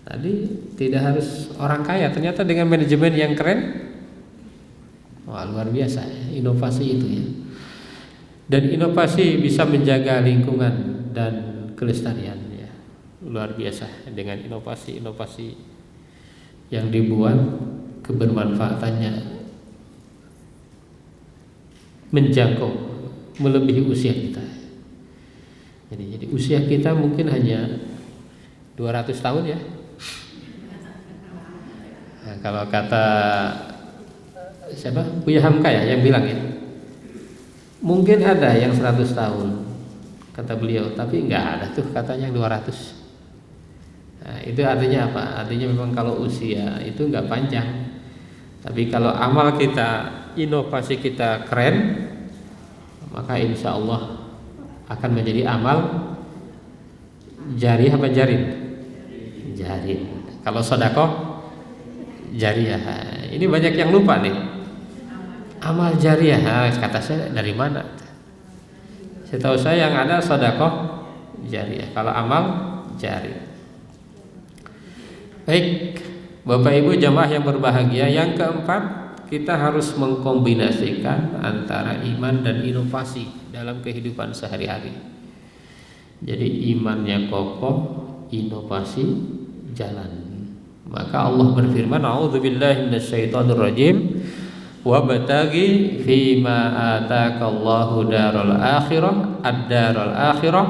Tadi tidak harus orang kaya, ternyata dengan manajemen yang keren, wah luar biasa ya, inovasi itu ya. Dan inovasi bisa menjaga lingkungan dan kelestarian ya. Luar biasa dengan inovasi-inovasi yang dibuat, kebermanfaatannya menjangkau melebihi usia kita. Jadi usia kita mungkin hanya 200 tahun ya. Nah, kalau kata siapa? Buya Hamka ya yang bilang ya. Mungkin ada yang 100 tahun kata beliau, tapi enggak ada tuh katanya yang 200. Nah, itu artinya apa? Artinya memang kalau usia itu enggak panjang. Tapi kalau amal kita, inovasi kita keren, maka insya Allah akan menjadi amal jari apa jarin? Jarin. Kalau sedekah jariyah. Ini banyak yang lupa nih. Amal jariyah, kata saya dari mana? Setahu saya yang ada sedekah jariyah. Kalau amal jari. Baik, Bapak Ibu jamaah yang berbahagia, yang keempat, kita harus mengkombinasikan antara iman dan inovasi dalam kehidupan sehari-hari. Jadi imannya kokoh, inovasi jalan. Maka Allah berfirman, a'udzubillahi minasyaitonirrajim, wabtaghi fima ataakallahu daral akhirah ad-daral akhirah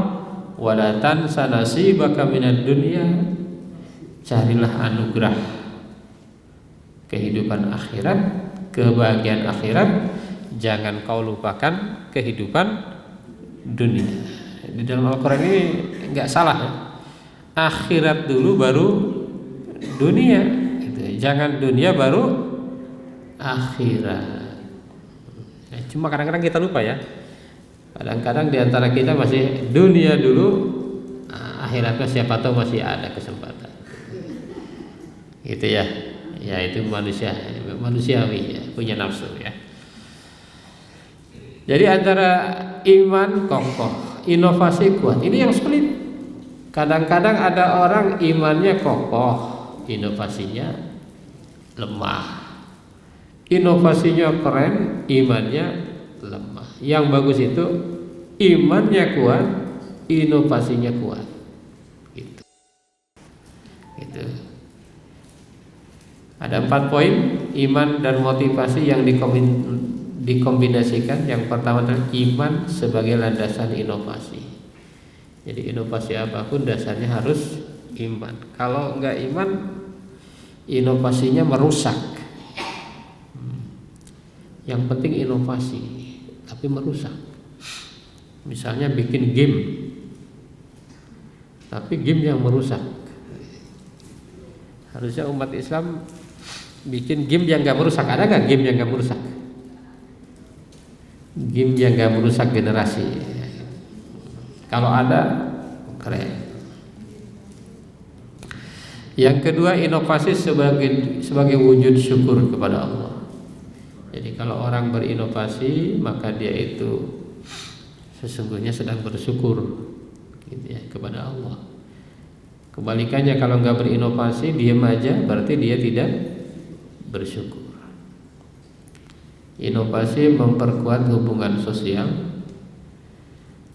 wa la tansa nasibaka minad dunya. Carilah anugerah kehidupan akhirat, kebahagiaan akhirat, jangan kau lupakan kehidupan dunia. Di dalam Al-Quran ini enggak salah ya. Akhirat dulu baru dunia gitu. Jangan dunia baru akhirat. Cuma kadang-kadang kita lupa ya. Kadang-kadang diantara kita masih dunia dulu, akhiratnya siapa tahu masih ada kesempatan. Gitu ya. Ya itu manusiawi ya, punya nafsu ya. Jadi antara iman kokoh, inovasi kuat, ini yang sulit. Kadang-kadang ada orang imannya kokoh, inovasinya lemah. Inovasinya keren, imannya lemah. Yang bagus itu imannya kuat, inovasinya kuat. Gitu. Ada 4 poin iman dan motivasi yang dikombinasikan. Yang pertama adalah iman sebagai landasan inovasi. Jadi inovasi apapun dasarnya harus iman. Kalau enggak iman, inovasinya merusak. Yang penting inovasi, tapi merusak. Misalnya bikin game, tapi game yang merusak. Harusnya umat Islam bikin game yang gak merusak. Ada gak game yang gak merusak? Game yang gak merusak generasi. Kalau ada, keren. Yang kedua, inovasi sebagai wujud syukur kepada Allah. Jadi kalau orang berinovasi, maka dia itu sesungguhnya sedang bersyukur gitu ya, kepada Allah. Kebalikannya kalau nggak berinovasi, diam aja, berarti dia tidak bersyukur. Inovasi memperkuat hubungan sosial,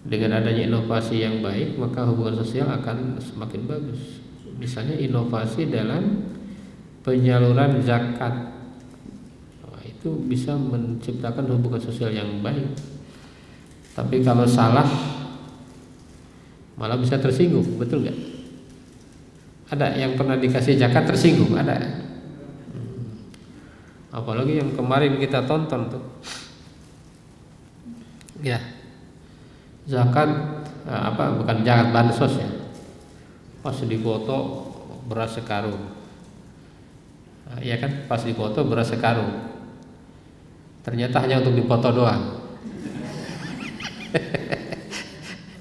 Dengan adanya inovasi yang baik, maka hubungan sosial akan semakin bagus. Misalnya inovasi dalam penyaluran zakat, itu bisa menciptakan hubungan sosial yang baik. Tapi kalau salah, malah bisa tersinggung, betul nggak? Ada yang pernah dikasih zakat tersinggung, ada. Apalagi yang kemarin kita tonton tuh, ya, zakat bukan zakat, bansos ya. Pas dipoto beras sekarung, ya kan? Pas dipoto beras sekarung, ternyata hanya untuk dipoto doang.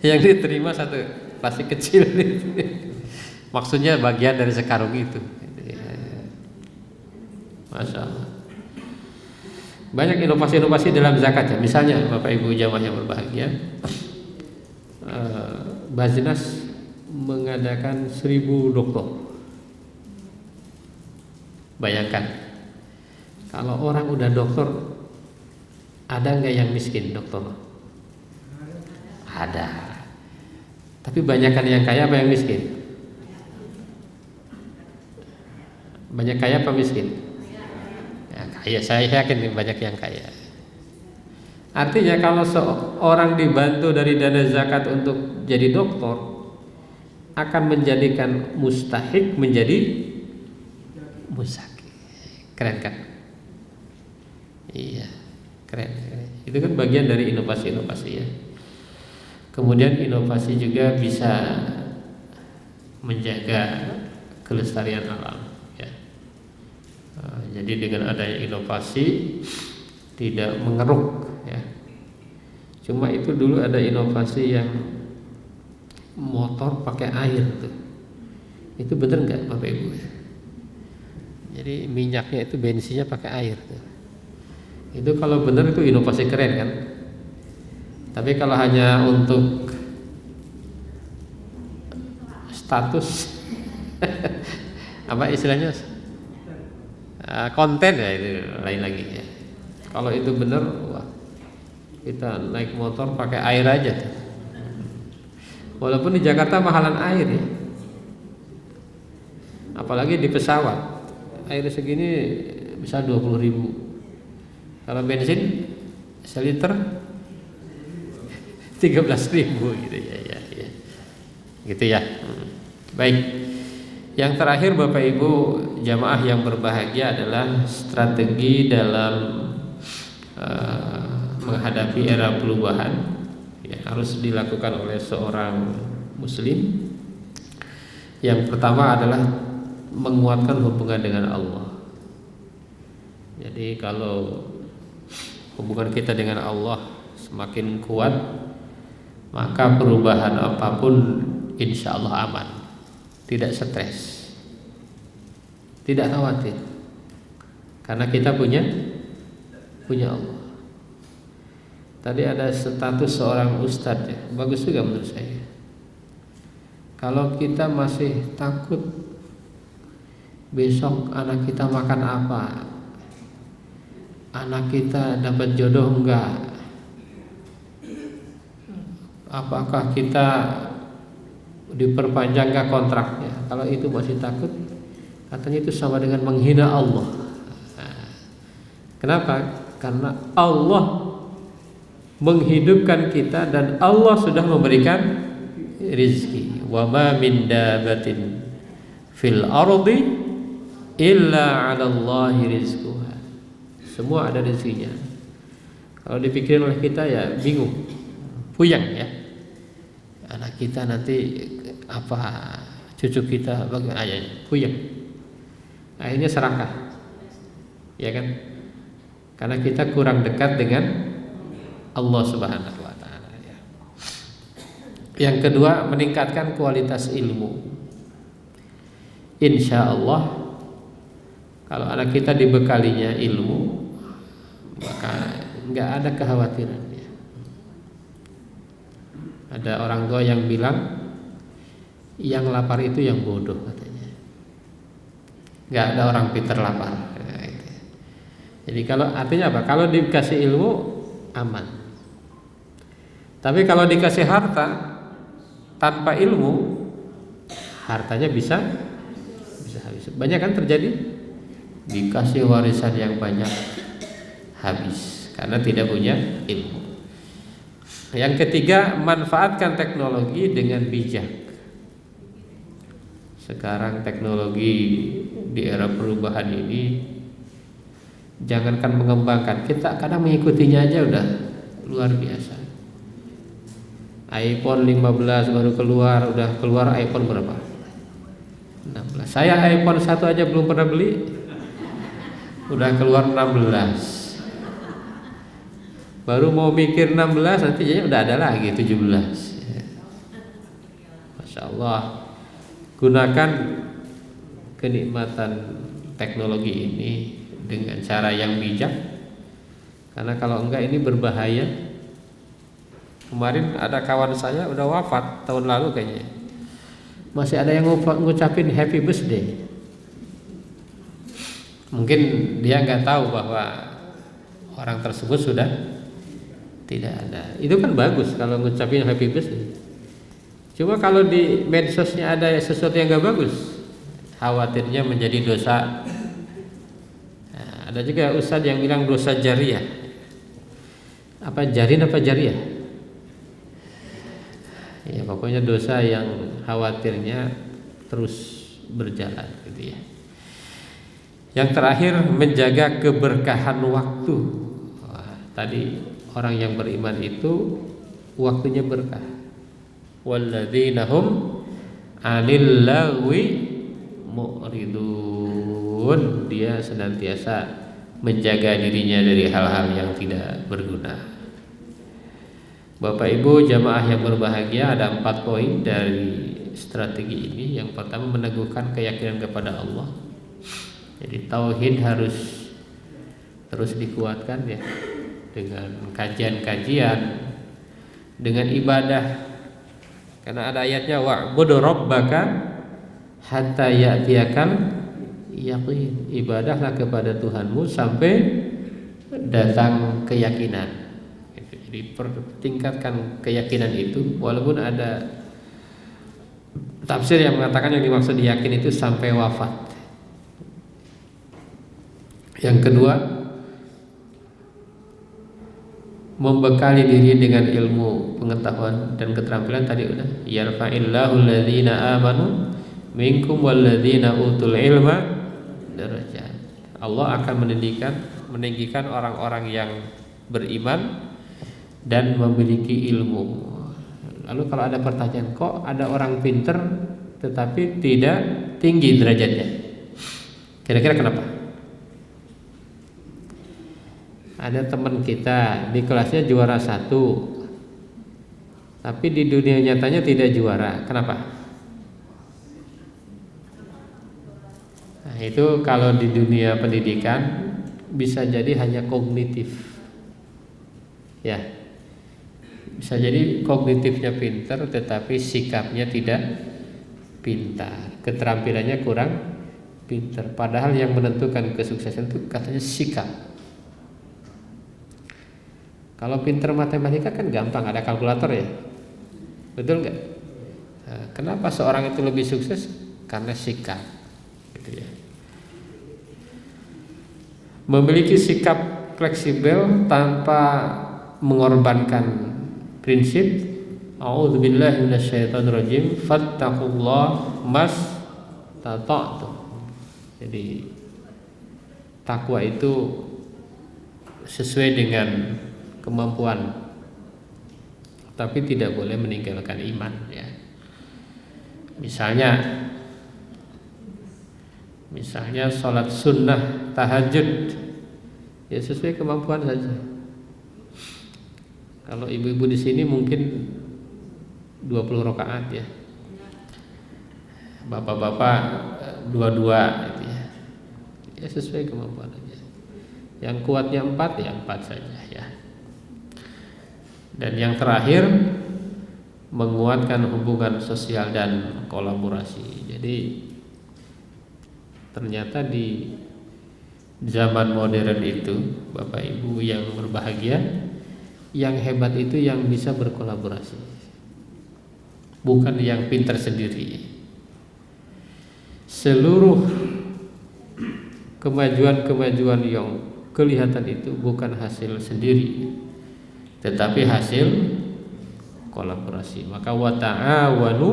Yang diterima satu plastik kecil itu. Maksudnya bagian dari sekarung itu. Masya Allah. Banyak inovasi-inovasi dalam zakat ya. Misalnya Bapak Ibu jamaah yang berbahagia, Baznas mengadakan 1000 dokter. Bayangkan, kalau orang udah dokter, ada nggak yang miskin dokter? Ada. Tapi banyakkan yang kaya apa yang miskin? Banyak kaya apa miskin? Ya, kaya, saya yakin banyak yang kaya. Artinya kalau seorang dibantu dari dana zakat untuk jadi dokter, akan menjadikan mustahik menjadi musaki. Keren kan? Iya, keren. Itu kan bagian dari inovasi-inovasi ya. Kemudian inovasi juga bisa menjaga kelestarian alam ya. Jadi dengan adanya inovasi tidak mengeruk ya. Cuma itu dulu ada inovasi yang motor pakai air tuh. Itu bener nggak Bapak Ibu? Jadi minyaknya itu bensinnya pakai air tuh. Itu kalau bener itu inovasi keren kan? Tapi kalau hanya untuk status apa istilahnya konten ya itu lain lagi ya. Kalau itu benar, wah, kita naik motor pakai air aja. Walaupun di Jakarta mahalan air ya, apalagi di pesawat air segini bisa 20.000. Kalau bensin seliter 13.000 gitu ya. Gitu ya. Baik. Yang terakhir Bapak Ibu jamaah yang berbahagia adalah strategi dalam menghadapi era perubahan ya, harus dilakukan oleh seorang muslim. Yang pertama adalah menguatkan hubungan dengan Allah. Jadi kalau hubungan kita dengan Allah semakin kuat, maka perubahan apapun insya Allah aman, tidak stres, tidak khawatir, karena kita punya Allah. Tadi ada status seorang ustadz ya, bagus juga menurut saya. Kalau kita masih takut besok anak kita makan apa, anak kita dapat jodoh enggak, apakah kita diperpanjang enggak kontraknya, kalau itu masih takut, katanya itu sama dengan menghina Allah. Kenapa? Karena Allah menghidupkan kita dan Allah sudah memberikan rizki. Wa ma min dabatin fil ardi illa 'ala Allahi rizquha. Semua ada rezekinya. Kalau dipikirin oleh kita ya bingung, puyeng ya. Anak kita nanti apa, cucu kita bagaimana aja, puyeng. Akhirnya serakah, ya kan? Karena kita kurang dekat dengan Allah Subhanahu wa taala ya. Yang kedua, meningkatkan kualitas ilmu. Insya Allah kalau anak kita dibekalinya ilmu, maka nggak ada kekhawatiran ya. Ada orang tua yang bilang yang lapar itu yang bodoh katanya. Nggak ada orang pintar lapar. Jadi kalau artinya apa? Kalau dikasih ilmu aman. Tapi kalau dikasih harta tanpa ilmu, hartanya bisa habis. Banyak kan terjadi, dikasih warisan yang banyak habis karena tidak punya ilmu. Yang ketiga, manfaatkan teknologi dengan bijak. Sekarang teknologi di era perubahan ini, jangankan mengembangkan, kita kadang mengikutinya aja udah luar biasa. iPhone 15 baru keluar, udah keluar iPhone berapa? 16. Saya iPhone 1 aja belum pernah beli, udah keluar 16. Baru mau mikir 16, nanti jadinya udah ada lagi 17. Masya Allah. Gunakan kenikmatan teknologi ini dengan cara yang bijak, karena kalau enggak ini berbahaya. Kemarin ada kawan saya udah wafat tahun lalu kayaknya, masih ada yang ngucapin happy birthday. Mungkin dia nggak tahu bahwa orang tersebut sudah tidak ada. Itu kan bagus kalau ngucapin happy birthday. Cuma kalau di medsosnya ada sesuatu yang nggak bagus, khawatirnya menjadi dosa. Nah, ada juga ustadz yang bilang dosa jariyah. Apa jarin apa jariyah? Ya pokoknya dosa yang khawatirnya terus berjalan gitu ya. Yang terakhir, menjaga keberkahan waktu. Tadi orang yang beriman itu waktunya berkah. Walladzina hum 'anil lagwi mu'ridun. Dia senantiasa menjaga dirinya dari hal-hal yang tidak berguna. Bapak Ibu jamaah yang berbahagia, ada 4 poin dari strategi ini. Yang pertama, meneguhkan keyakinan kepada Allah. Jadi tauhid harus terus dikuatkan ya, dengan kajian-kajian, dengan ibadah. Karena ada ayatnya, wa'budu rabbaka hatta ya'tiyakal yaqin. Ibadahlah kepada Tuhanmu sampai datang keyakinan. Jadi pertingkatkan keyakinan itu, walaupun ada tafsir yang mengatakan yang dimaksud yakin itu sampai wafat. Yang kedua, membekali diri dengan ilmu, pengetahuan dan keterampilan. Tadi udah, yarfa'illahu alladhina amanu minkum walladhina utul ilma darajat. Allah akan meninggikan orang-orang yang beriman dan memiliki ilmu. Lalu kalau ada pertanyaan, kok ada orang pinter tetapi tidak tinggi derajatnya? Kira-kira kenapa? Ada teman kita di kelasnya juara 1, tapi di dunia nyatanya tidak juara. Kenapa? Nah, itu kalau di dunia pendidikan bisa jadi hanya kognitif. Ya. Bisa jadi kognitifnya pintar tetapi sikapnya tidak pintar, keterampilannya kurang pintar. Padahal yang menentukan kesuksesan itu katanya sikap. Kalau pintar matematika kan gampang, ada kalkulator ya, betul nggak? Nah, kenapa seorang itu lebih sukses? Karena sikap, gitu ya. Memiliki sikap fleksibel tanpa mengorbankan prinsip. A'udzubillahi minasyaitonirrajim. Fattaqullah mastata'tum. Jadi takwa itu sesuai dengan kemampuan, tapi tidak boleh meninggalkan iman ya. Misalnya sholat sunnah tahajud ya sesuai kemampuan saja. Kalau ibu-ibu di sini mungkin 20 rakaat ya, bapak-bapak 22 gitu ya. Ya sesuai kemampuan aja. Yang kuatnya 4 ya 4 saja ya. Dan yang terakhir, menguatkan hubungan sosial dan kolaborasi. Jadi ternyata di zaman modern itu, Bapak Ibu yang berbahagia, Yang hebat itu yang bisa berkolaborasi, bukan yang pintar sendiri. Seluruh kemajuan-kemajuan yang kelihatan itu bukan hasil sendiri, tetapi hasil kolaborasi. Maka wa ta'awanu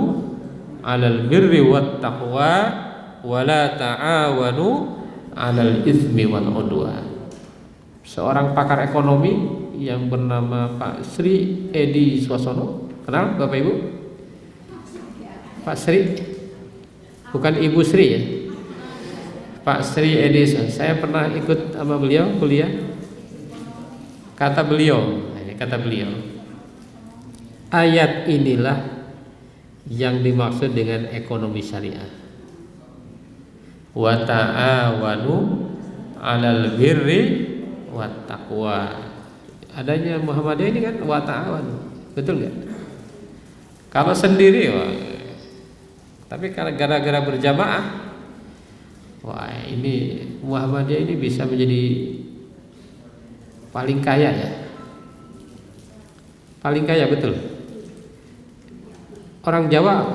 'alal birri wat taqwa wa la ta'awanu 'alal itsmi wal 'udwan. Seorang pakar ekonomi yang bernama Pak Sri Edi Swasono, kenal Bapak Ibu? Pak Sri, bukan Ibu Sri ya. Pak Sri Edi, saya pernah ikut sama beliau kuliah. Kata beliau, ayat inilah yang dimaksud dengan ekonomi syariah. Wa ta'awanu 'alal birri wat taqwa. Adanya Muhammadiyah ini kan wa ta'awanu, betul nggak? Kalau sendiri, tapi kalau gara-gara berjamaah, wah ini Muhammadiyah ini bisa menjadi paling kaya ya. Paling kaya betul. Orang Jawa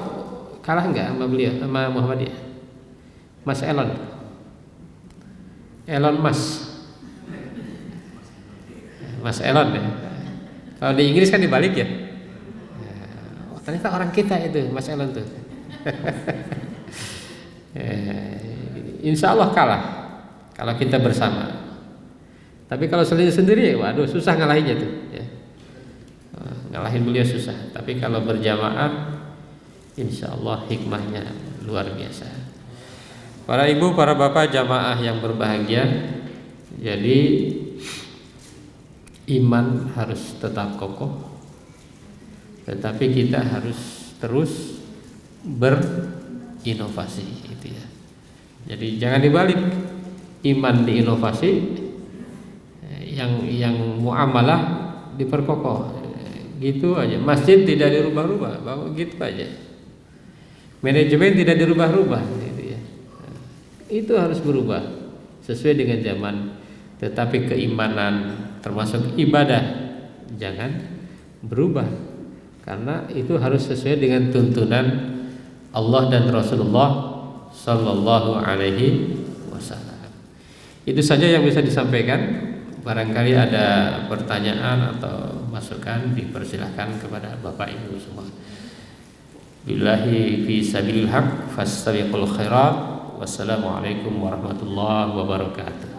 kalah nggak sama beliau, sama Muhammadiyah? Mas Elon Mas Elon ya. Kalau di Inggris kan dibalik ya. Oh, ternyata orang kita itu Mas Elon tuh. Insya Allah kalah kalau kita bersama. Tapi kalau sendiri, waduh susah ngalahinnya tuh. Ya. Ngalahin beliau susah. Tapi kalau berjamaah, insya Allah hikmahnya luar biasa. Para ibu, para bapak jamaah yang berbahagia, jadi iman harus tetap kokoh, tetapi kita harus terus berinovasi, itu ya. Jadi jangan dibalik, iman diinovasi, yang muamalah diperkokoh, gitu aja. Masjid tidak dirubah-rubah, gitu aja. Manajemen tidak dirubah-rubah, gitu ya. Itu harus berubah sesuai dengan zaman, tetapi keimanan termasuk ibadah jangan berubah, karena itu harus sesuai dengan tuntunan Allah dan Rasulullah Sallallahu Alaihi Wasallam. Itu saja yang bisa disampaikan. Barangkali ada pertanyaan atau masukan, dipersilahkan kepada Bapak Ibu semua. Billahi fi sabilil haq fastabiqul khairat. Wassalamualaikum warahmatullahi wabarakatuh.